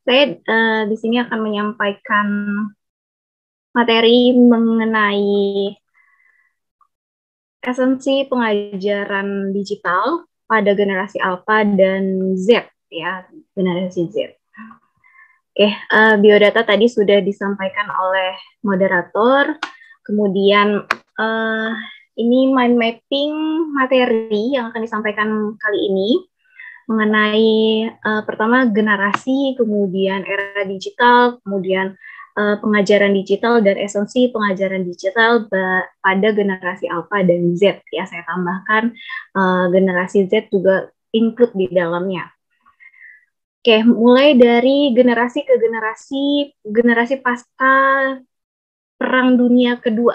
Saya di sini akan menyampaikan materi mengenai esensi pengajaran digital pada generasi Alpha dan Z, ya, generasi Z. Oke, biodata tadi sudah disampaikan oleh moderator. Kemudian ini mind mapping materi yang akan disampaikan kali ini mengenai pertama generasi, kemudian era digital, kemudian pengajaran digital dan esensi pengajaran digital pada generasi Alpha dan Z, ya. Saya tambahkan generasi Z juga include di dalamnya. Oke, mulai dari generasi ke generasi pasca Perang Dunia Kedua.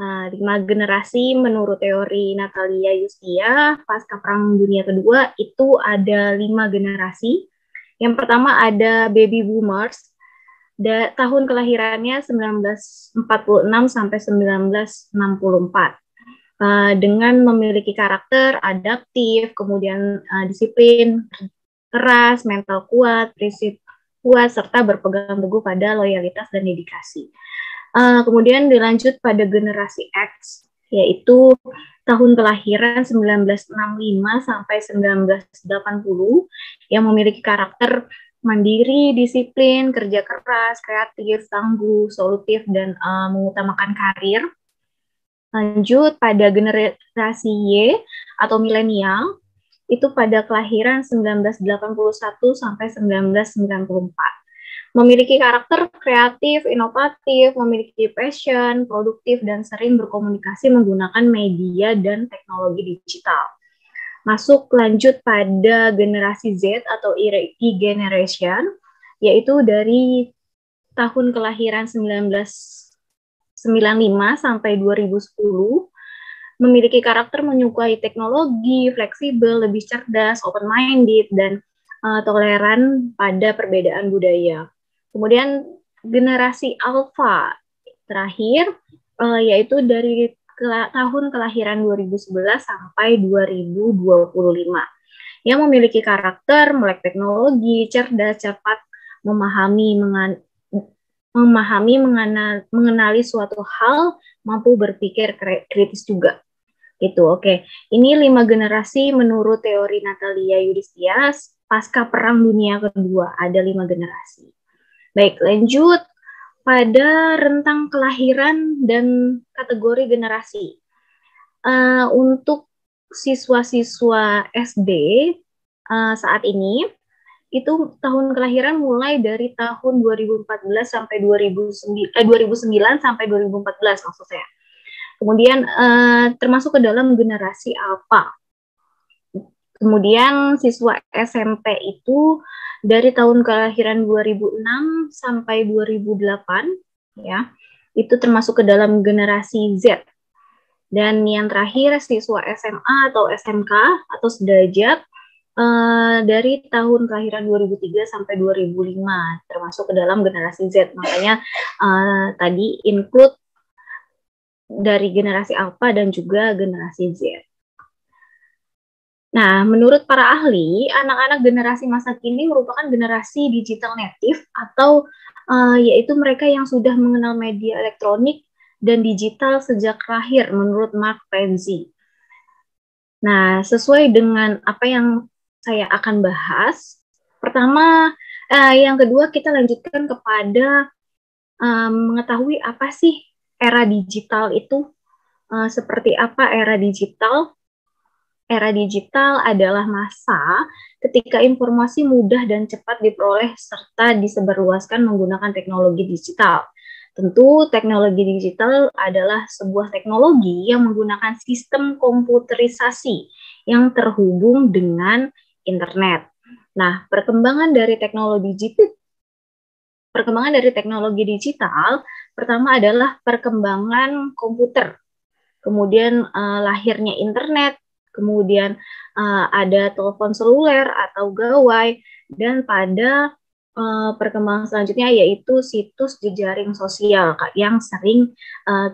5 generasi menurut teori Natalia Yustia, pasca Perang Dunia Kedua itu ada 5 generasi. Yang pertama ada baby boomers, tahun kelahirannya 1946 sampai 1964. Dengan memiliki karakter adaptif, kemudian disiplin, keras, mental kuat, prinsip kuat, serta berpegang teguh pada loyalitas dan dedikasi. Kemudian dilanjut pada generasi X, yaitu tahun kelahiran 1965 sampai 1980, yang memiliki karakter mandiri, disiplin, kerja keras, kreatif, tangguh, solutif, dan mengutamakan karir. Lanjut pada generasi Y atau milenial, itu pada kelahiran 1981 sampai 1994. Memiliki karakter kreatif, inovatif, memiliki passion, produktif, dan sering berkomunikasi menggunakan media dan teknologi digital. Masuk lanjut pada generasi Z atau E-Generation, yaitu dari tahun kelahiran 1995 sampai 2010, memiliki karakter menyukai teknologi, fleksibel, lebih cerdas, open-minded, dan toleran pada perbedaan budaya. Kemudian generasi Alpha terakhir, yaitu dari tahun kelahiran 2011 sampai 2025, yang memiliki karakter melek teknologi, cerdas, cepat memahami, mengenali suatu hal, mampu berpikir kritis juga. Gitu, oke. Ini 5 generasi menurut teori Natalia Yudhistia pasca Perang Dunia Kedua. Ada 5 generasi. Baik, lanjut pada rentang kelahiran dan kategori generasi. Untuk siswa-siswa SD saat ini, itu tahun kelahiran mulai dari tahun 2014 sampai 2009 sampai 2014 maksud saya. Kemudian termasuk ke dalam generasi Alpha. Kemudian siswa SMP itu dari tahun kelahiran 2006 sampai 2008, ya, itu termasuk ke dalam generasi Z. Dan yang terakhir siswa SMA atau SMK atau sederajat dari tahun kelahiran 2003 sampai 2005, termasuk ke dalam generasi Z. Makanya tadi include dari generasi Alpha dan juga generasi Z. Nah, menurut para ahli, anak-anak generasi masa kini merupakan generasi digital native atau yaitu mereka yang sudah mengenal media elektronik dan digital sejak lahir menurut Mark Renzi. Nah, sesuai dengan apa yang saya akan bahas, pertama, yang kedua kita lanjutkan kepada mengetahui apa sih era digital itu, seperti apa era digital. Era digital adalah masa ketika informasi mudah dan cepat diperoleh serta disebarluaskan menggunakan teknologi digital. Tentu teknologi digital adalah sebuah teknologi yang menggunakan sistem komputerisasi yang terhubung dengan internet. Nah, perkembangan dari teknologi digital pertama adalah perkembangan komputer, kemudian lahirnya internet, kemudian ada telepon seluler atau gawai, dan pada perkembangan selanjutnya yaitu situs jejaring sosial yang sering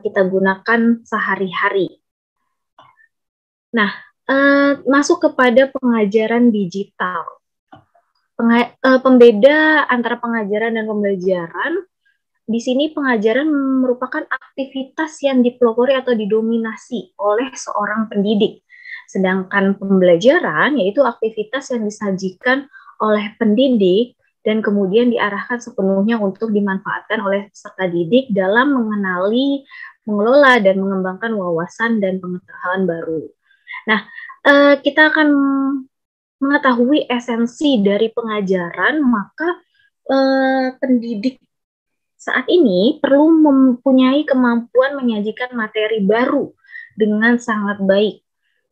kita gunakan sehari-hari. Nah, masuk kepada pengajaran digital. Pembeda antara pengajaran dan pembelajaran, di sini pengajaran merupakan aktivitas yang dipelopori atau didominasi oleh seorang pendidik. Sedangkan pembelajaran yaitu aktivitas yang disajikan oleh pendidik dan kemudian diarahkan sepenuhnya untuk dimanfaatkan oleh peserta didik dalam mengenali, mengelola, dan mengembangkan wawasan dan pengetahuan baru. Nah, kita akan mengetahui esensi dari pengajaran, maka pendidik saat ini perlu mempunyai kemampuan menyajikan materi baru dengan sangat baik.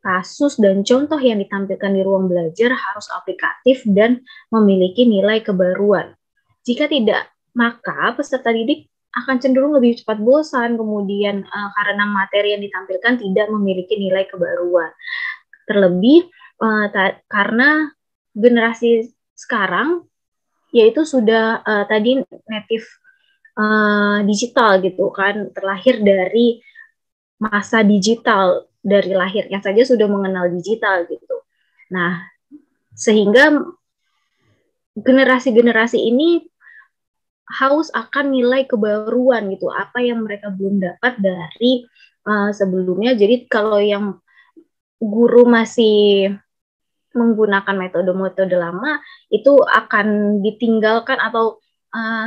Kasus dan contoh yang ditampilkan di ruang belajar harus aplikatif dan memiliki nilai kebaruan. Jika tidak, maka peserta didik akan cenderung lebih cepat bosan, kemudian karena materi yang ditampilkan tidak memiliki nilai kebaruan. Terlebih karena generasi sekarang yaitu sudah tadi native digital gitu kan, terlahir dari masa digital, dari lahirnya saja sudah mengenal digital gitu. Nah, sehingga generasi-generasi ini haus akan nilai kebaruan gitu, apa yang mereka belum dapat dari sebelumnya. Jadi kalau yang guru masih menggunakan metode-metode lama, itu akan ditinggalkan atau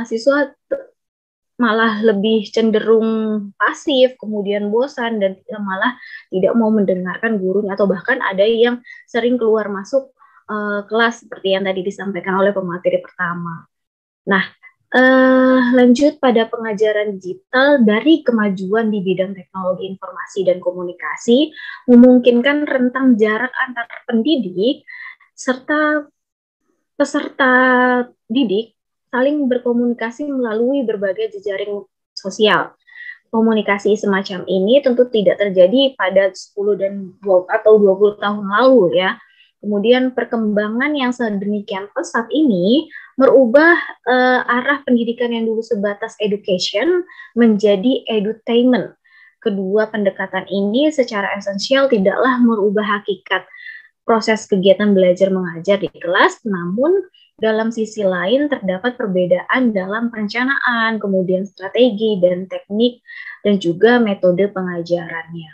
siswa malah lebih cenderung pasif, kemudian bosan, dan malah tidak mau mendengarkan gurunya, atau bahkan ada yang sering keluar masuk kelas seperti yang tadi disampaikan oleh pemateri pertama. Nah, lanjut pada pengajaran digital, dari kemajuan di bidang teknologi informasi dan komunikasi memungkinkan rentang jarak antar pendidik serta peserta didik saling berkomunikasi melalui berbagai jejaring sosial. Komunikasi semacam ini tentu tidak terjadi pada 10 dan 20 atau 20 tahun lalu ya. Kemudian perkembangan yang sedemikian pesat ini merubah arah pendidikan yang dulu sebatas education menjadi edutainment. Kedua pendekatan ini secara esensial tidaklah merubah hakikat proses kegiatan belajar mengajar di kelas, namun dalam sisi lain terdapat perbedaan dalam perencanaan, kemudian strategi dan teknik, dan juga metode pengajarannya.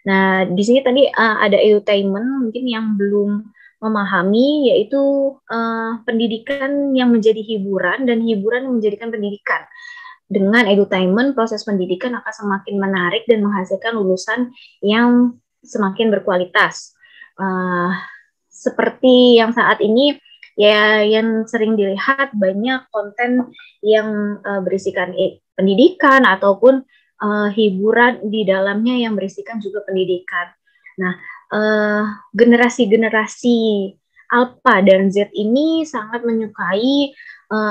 Nah, di sini tadi ada edutainment, mungkin yang belum memahami, yaitu pendidikan yang menjadi hiburan dan hiburan yang menjadikan pendidikan. Dengan edutainment, proses pendidikan akan semakin menarik dan menghasilkan lulusan yang semakin berkualitas. Seperti yang saat ini ya, yang sering dilihat banyak konten yang berisikan pendidikan ataupun hiburan di dalamnya yang berisikan juga pendidikan. Nah, generasi-generasi Alpha dan Z ini sangat menyukai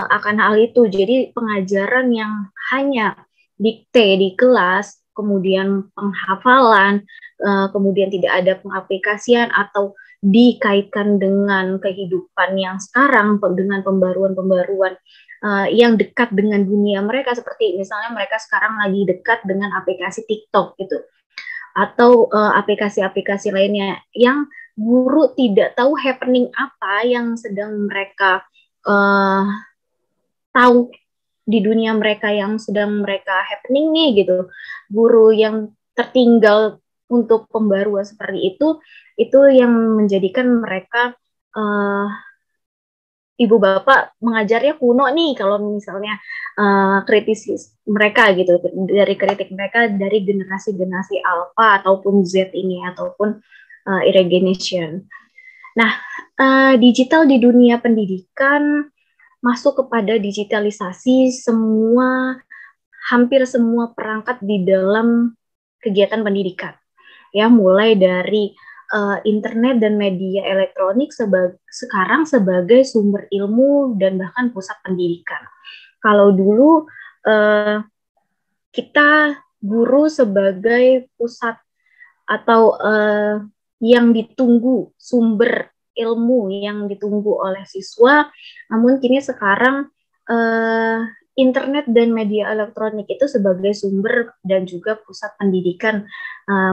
akan hal itu. Jadi pengajaran yang hanya dikte di kelas, kemudian penghafalan, kemudian tidak ada pengaplikasian atau dikaitkan dengan kehidupan yang sekarang, dengan pembaruan-pembaruan yang dekat dengan dunia mereka, seperti misalnya mereka sekarang lagi dekat dengan aplikasi TikTok gitu, atau aplikasi-aplikasi lainnya yang guru tidak tahu happening apa yang sedang mereka tahu di dunia mereka yang sedang mereka happening nih gitu. Guru yang tertinggal untuk pembaruan seperti itu yang menjadikan mereka ibu bapak mengajarnya kuno nih kalau misalnya kritis mereka gitu, dari kritik mereka dari generasi-generasi Alpha ataupun Z ini ataupun Irrigation. Nah, digital di dunia pendidikan masuk kepada digitalisasi hampir semua perangkat di dalam kegiatan pendidikan. Ya, mulai dari internet dan media elektronik sekarang sebagai sumber ilmu dan bahkan pusat pendidikan. Kalau dulu kita guru sebagai pusat atau yang ditunggu, sumber ilmu yang ditunggu oleh siswa, namun kini sekarang internet dan media elektronik itu sebagai sumber dan juga pusat pendidikan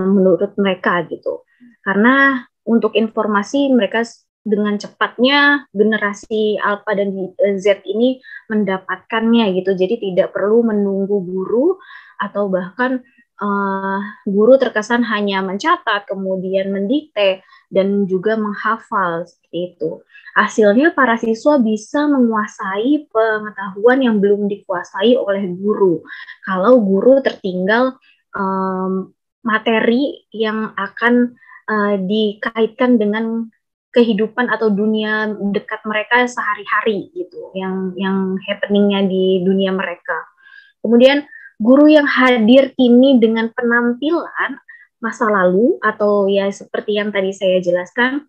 menurut mereka gitu. Karena untuk informasi mereka dengan cepatnya generasi Alpha dan Z ini mendapatkannya gitu. Jadi tidak perlu menunggu guru atau bahkan guru terkesan hanya mencatat, kemudian mendikte, dan juga menghafal seperti itu. Hasilnya para siswa bisa menguasai pengetahuan yang belum dikuasai oleh guru. Kalau guru tertinggal materi yang akan dikaitkan dengan kehidupan atau dunia dekat mereka sehari-hari gitu, yang happeningnya di dunia mereka. Kemudian guru yang hadir kini dengan penampilan masa lalu atau ya seperti yang tadi saya jelaskan,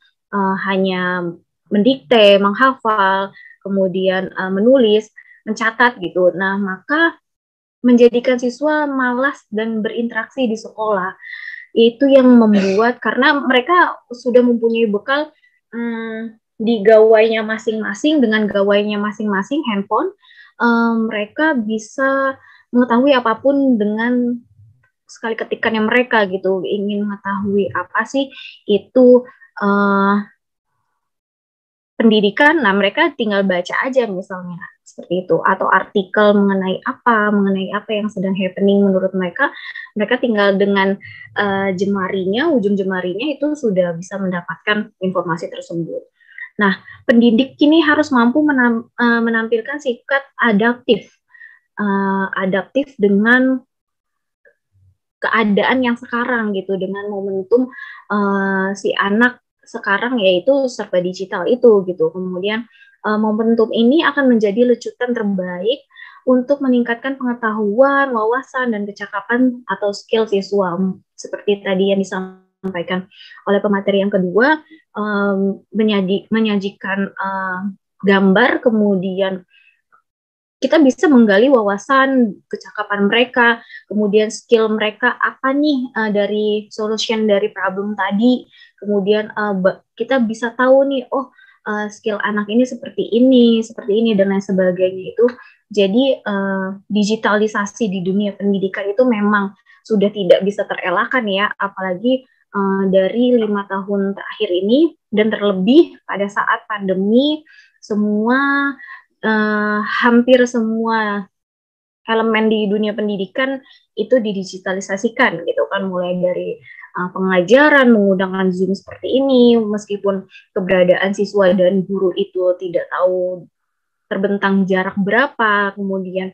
hanya mendikte, menghafal, kemudian menulis, mencatat gitu. Nah, maka menjadikan siswa malas dan berinteraksi di sekolah. Itu yang membuat, karena mereka sudah mempunyai bekal di gawainya masing-masing, dengan gawainya masing-masing handphone, mereka bisa mengetahui apapun dengan sekali ketikannya mereka gitu. Ingin mengetahui apa sih itu pendidikan, nah mereka tinggal baca aja misalnya seperti itu, atau artikel mengenai apa yang sedang happening menurut mereka, mereka tinggal dengan jemarinya, ujung jemarinya itu sudah bisa mendapatkan informasi tersebut. Nah, pendidik kini harus mampu menampilkan sikap adaptif dengan keadaan yang sekarang gitu, dengan momentum si anak sekarang yaitu serba digital itu gitu. Kemudian momentum ini akan menjadi lecutan terbaik untuk meningkatkan pengetahuan, wawasan, dan kecakapan atau skill siswa. Seperti tadi yang disampaikan oleh pemateri yang kedua, menyajikan gambar, kemudian kita bisa menggali wawasan, kecakapan mereka, kemudian skill mereka apa nih dari solution dari problem tadi, kemudian kita bisa tahu nih, skill anak ini seperti ini, dan lain sebagainya itu. Jadi digitalisasi di dunia pendidikan itu memang sudah tidak bisa terelakkan ya, apalagi dari 5 tahun terakhir ini, dan terlebih pada saat pandemi, semua hampir semua elemen di dunia pendidikan itu didigitalisasikan gitu kan, mulai dari pengajaran menggunakan Zoom seperti ini, meskipun keberadaan siswa dan guru itu tidak tahu terbentang jarak berapa, kemudian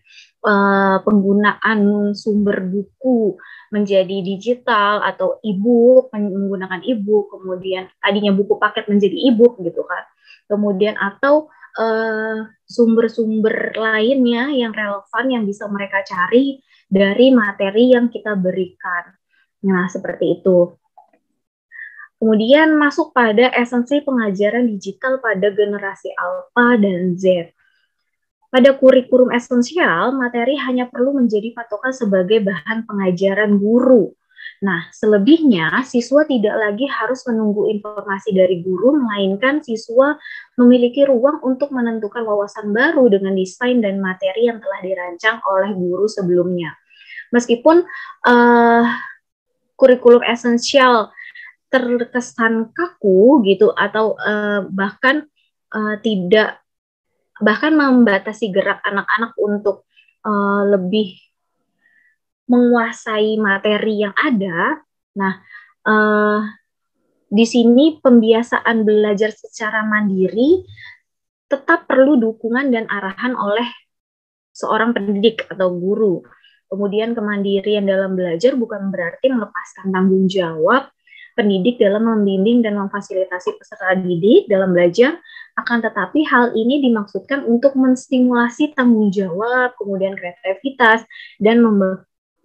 penggunaan sumber buku menjadi digital atau e-book, menggunakan e-book, kemudian tadinya buku paket menjadi e-book gitu kan, kemudian atau sumber-sumber lainnya yang relevan yang bisa mereka cari dari materi yang kita berikan. Nah, seperti itu. Kemudian masuk pada esensi pengajaran digital pada generasi Alpha dan Z. Pada kurikulum esensial, materi hanya perlu menjadi patokan sebagai bahan pengajaran guru. Nah, selebihnya siswa tidak lagi harus menunggu informasi dari guru, melainkan siswa memiliki ruang untuk menentukan wawasan baru dengan desain dan materi yang telah dirancang oleh guru sebelumnya. Meskipun kurikulum esensial terkesan kaku gitu, atau bahkan membatasi gerak anak-anak untuk lebih menguasai materi yang ada. Nah, di sini pembiasaan belajar secara mandiri tetap perlu dukungan dan arahan oleh seorang pendidik atau guru. Kemudian kemandirian dalam belajar bukan berarti melepaskan tanggung jawab pendidik dalam membimbing dan memfasilitasi peserta didik dalam belajar, akan tetapi hal ini dimaksudkan untuk menstimulasi tanggung jawab, kemudian kreativitas, dan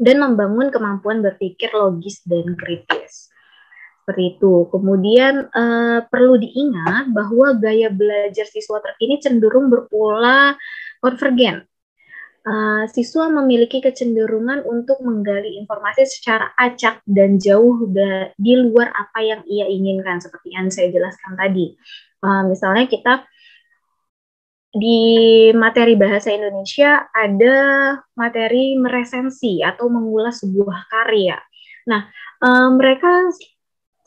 membangun kemampuan berpikir logis dan kritis. Seperti itu. Kemudian perlu diingat bahwa gaya belajar siswa terkini cenderung berpola konvergen. Siswa memiliki kecenderungan untuk menggali informasi secara acak dan jauh di luar apa yang ia inginkan, seperti yang saya jelaskan tadi. Misalnya kita di materi bahasa Indonesia ada materi meresensi atau mengulas sebuah karya. Nah, mereka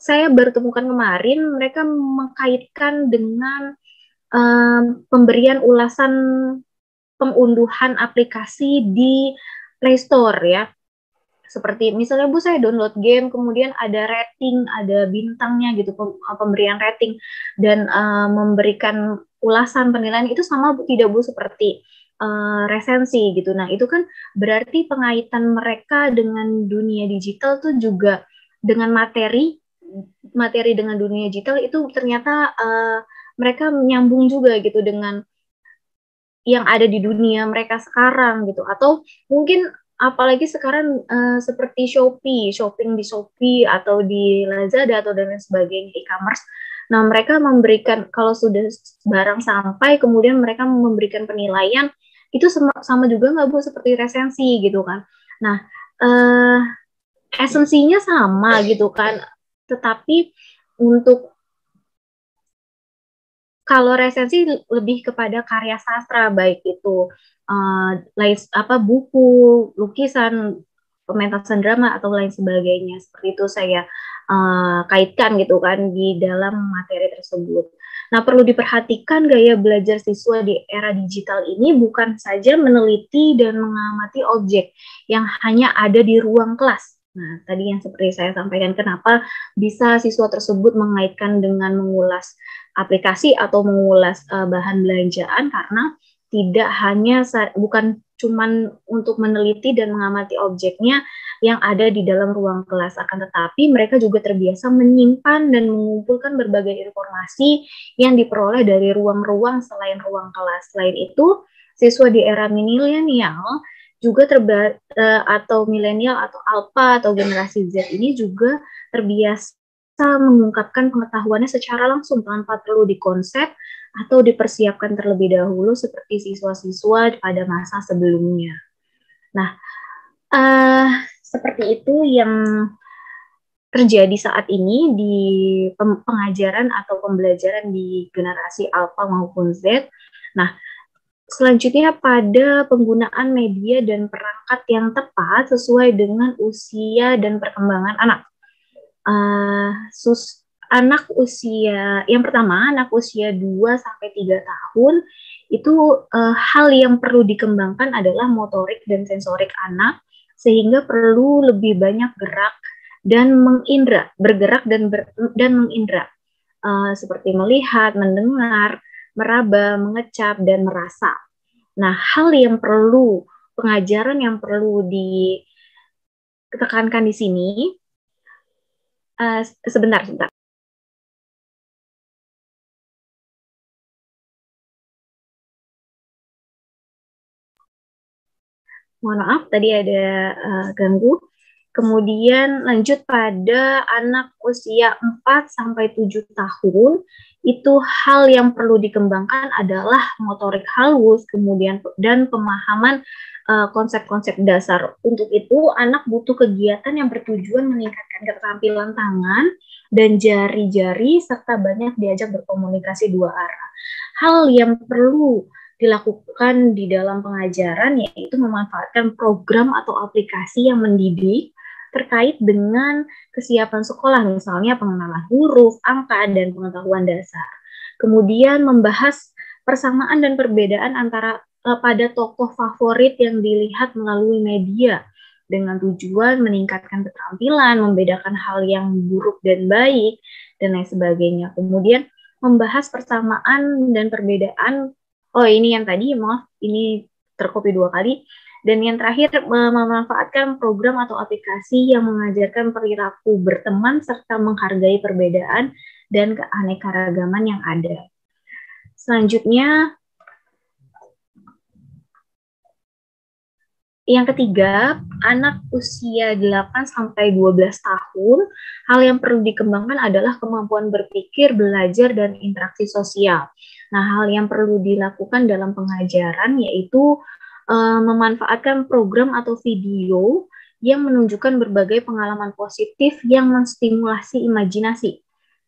saya baru temukan kemarin, mereka mengkaitkan dengan pemberian ulasan pengunduhan aplikasi di Play Store ya. Seperti misalnya Bu, saya download game, kemudian ada rating, ada bintangnya gitu, pemberian rating dan memberikan ulasan penilaian, itu sama Bu, tidak Bu, seperti resensi gitu. Nah itu kan berarti pengaitan mereka dengan dunia digital tuh juga dengan materi dengan dunia digital itu ternyata mereka menyambung juga gitu dengan yang ada di dunia mereka sekarang gitu. Atau mungkin apalagi sekarang seperti shopping di Shopee atau di Lazada atau dan lain sebagainya, e-commerce. Nah, mereka memberikan, kalau sudah barang sampai, kemudian mereka memberikan penilaian, itu sama juga nggak Bu, seperti resensi gitu kan. Nah, esensinya sama gitu kan, tetapi untuk kalau resensi lebih kepada karya sastra, baik itu buku, lukisan, pementasan drama atau lain sebagainya. Seperti itu saya kaitkan gitu kan di dalam materi tersebut. Nah, perlu diperhatikan gaya belajar siswa di era digital ini bukan saja meneliti dan mengamati objek yang hanya ada di ruang kelas. Nah, tadi yang seperti saya sampaikan, kenapa bisa siswa tersebut mengaitkan dengan mengulas aplikasi atau mengulas bahan belanjaan, karena tidak hanya bukan cuman untuk meneliti dan mengamati objeknya yang ada di dalam ruang kelas, akan tetapi mereka juga terbiasa menyimpan dan mengumpulkan berbagai informasi yang diperoleh dari ruang-ruang selain ruang kelas. Selain itu, siswa di era milenial juga atau milenial atau alpha atau generasi Z ini juga terbiasa mengungkapkan pengetahuannya secara langsung tanpa perlu dikonsep atau dipersiapkan terlebih dahulu seperti siswa-siswa pada masa sebelumnya. Nah, seperti itu yang terjadi saat ini di pengajaran atau pembelajaran di generasi Alpha maupun Z. Nah, selanjutnya pada penggunaan media dan perangkat yang tepat sesuai dengan usia dan perkembangan anak. Anak usia, yang pertama, anak usia 2-3 tahun, itu hal yang perlu dikembangkan adalah motorik dan sensorik anak, sehingga perlu lebih banyak gerak dan bergerak dan mengindra, seperti melihat, mendengar, meraba, mengecap, dan merasa. Nah, pengajaran yang perlu ditekankan di sini, sebentar. Mohon maaf, tadi ada ganggu. Kemudian lanjut pada anak usia 4-7 tahun, itu hal yang perlu dikembangkan adalah motorik halus, kemudian dan pemahaman konsep-konsep dasar. Untuk itu, anak butuh kegiatan yang bertujuan meningkatkan keterampilan tangan dan jari-jari, serta banyak diajak berkomunikasi dua arah. Hal yang perlu dilakukan di dalam pengajaran yaitu memanfaatkan program atau aplikasi yang mendidik terkait dengan kesiapan sekolah, misalnya pengenalan huruf, angka, dan pengetahuan dasar. Kemudian membahas persamaan dan perbedaan antara pada tokoh favorit yang dilihat melalui media dengan tujuan meningkatkan keterampilan, membedakan hal yang buruk dan baik, dan lain sebagainya. Kemudian membahas persamaan dan perbedaan. Oh, ini yang tadi, maaf, ini tercopy 2 kali. Dan yang terakhir, memanfaatkan program atau aplikasi yang mengajarkan perilaku berteman serta menghargai perbedaan dan keanekaragaman yang ada. Selanjutnya, yang ketiga, anak usia 8-12 tahun, hal yang perlu dikembangkan adalah kemampuan berpikir, belajar, dan interaksi sosial. Nah, hal yang perlu dilakukan dalam pengajaran yaitu memanfaatkan program atau video yang menunjukkan berbagai pengalaman positif yang menstimulasi imajinasi.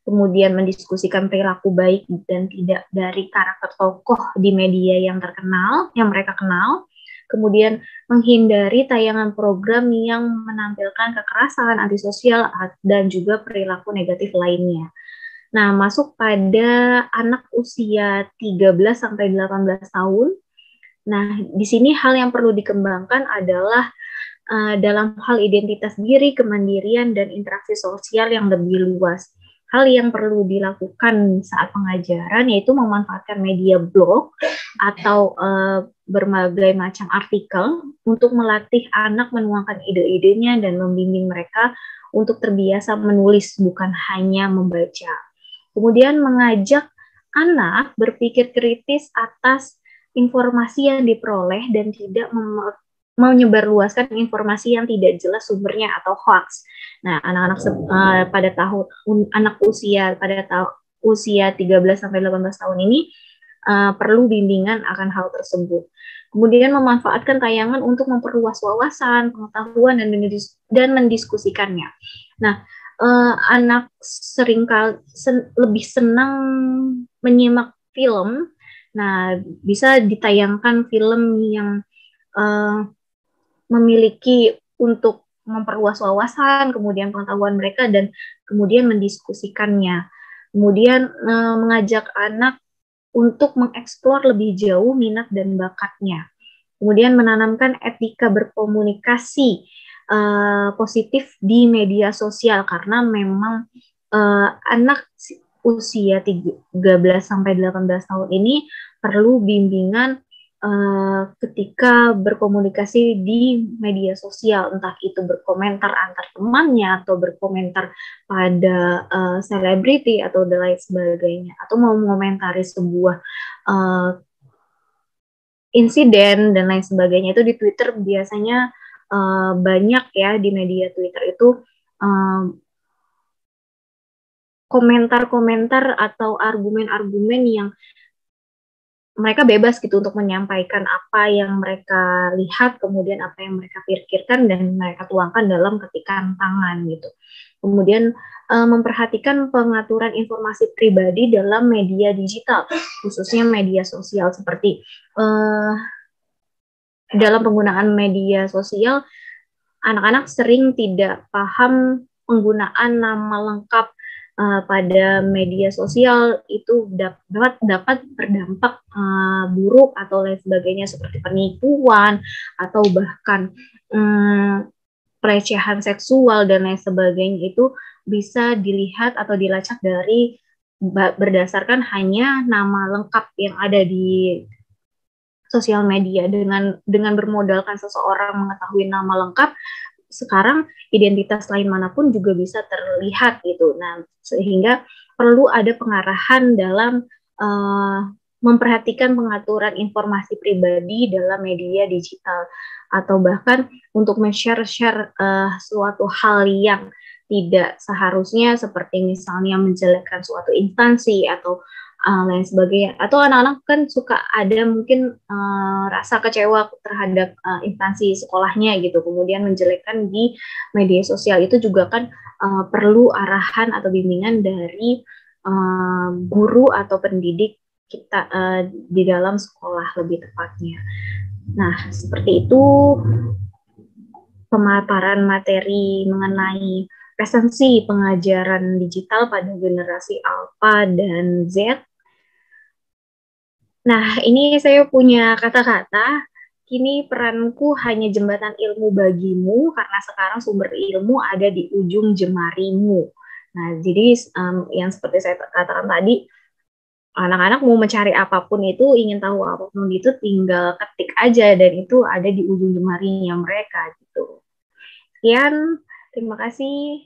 Kemudian mendiskusikan perilaku baik dan tidak dari karakter tokoh di media yang terkenal, yang mereka kenal. kemudian menghindari tayangan program yang menampilkan kekerasan, antisosial, dan juga perilaku negatif lainnya. Nah, masuk pada anak usia 13 sampai 18 tahun. Nah, di sini hal yang perlu dikembangkan adalah dalam hal identitas diri, kemandirian, dan interaksi sosial yang lebih luas. Hal yang perlu dilakukan saat pengajaran yaitu memanfaatkan media blog atau berbagai macam artikel untuk melatih anak menuangkan ide-idenya dan membimbing mereka untuk terbiasa menulis, bukan hanya membaca. Kemudian mengajak anak berpikir kritis atas informasi yang diperoleh dan tidak menyebarluaskan informasi yang tidak jelas sumbernya atau hoax. Nah, anak-anak pada tahun anak usia usia 13 sampai 18 tahun ini perlu bimbingan akan hal tersebut. Kemudian memanfaatkan tayangan untuk memperluas wawasan, pengetahuan, dan mendiskusikannya. Nah, anak seringkali lebih senang menyimak film. Nah, bisa ditayangkan film yang memiliki untuk memperluas wawasan, kemudian pengetahuan mereka, dan kemudian mendiskusikannya. Kemudian mengajak anak untuk mengeksplor lebih jauh minat dan bakatnya. Kemudian menanamkan etika berkomunikasi positif di media sosial, karena memang anak usia 13 sampai 18 tahun ini perlu bimbingan ketika berkomunikasi di media sosial, entah itu berkomentar antar temannya atau berkomentar pada selebriti atau lain sebagainya, atau mau mengomentari sebuah insiden dan lain sebagainya. Itu di Twitter biasanya banyak ya, di media Twitter itu komentar-komentar atau argumen-argumen yang mereka bebas gitu untuk menyampaikan apa yang mereka lihat, kemudian apa yang mereka pikirkan, dan mereka tuangkan dalam ketikan tangan gitu. Kemudian memperhatikan pengaturan informasi pribadi dalam media digital, khususnya media sosial, seperti dalam penggunaan media sosial, anak-anak sering tidak paham penggunaan nama lengkap pada media sosial. Itu dapat berdampak buruk atau lain sebagainya, seperti penipuan atau bahkan pelecehan seksual dan lain sebagainya. Itu bisa dilihat atau dilacak dari berdasarkan hanya nama lengkap yang ada di sosial media. Dengan bermodalkan seseorang mengetahui nama lengkap, sekarang identitas lain manapun juga bisa terlihat gitu. Nah, sehingga perlu ada pengarahan dalam memperhatikan pengaturan informasi pribadi dalam media digital, atau bahkan untuk men-share suatu hal yang tidak seharusnya, seperti misalnya menjelekkan suatu instansi atau lain sebagainya. Atau anak-anak kan suka ada mungkin rasa kecewa terhadap instansi sekolahnya gitu, kemudian menjelekkan di media sosial. Itu juga kan perlu arahan atau bimbingan dari guru atau pendidik kita di dalam sekolah lebih tepatnya. Nah, seperti itu pemaparan materi mengenai presensi pengajaran digital pada generasi Alpha dan Z. Nah, ini saya punya kata-kata, kini peranku hanya jembatan ilmu bagimu, karena sekarang sumber ilmu ada di ujung jemarimu. Nah, jadi yang seperti saya katakan tadi, anak-anak mau mencari apapun itu, ingin tahu apapun itu, tinggal ketik aja, dan itu ada di ujung jemarinya mereka gitu. Sekian, terima kasih.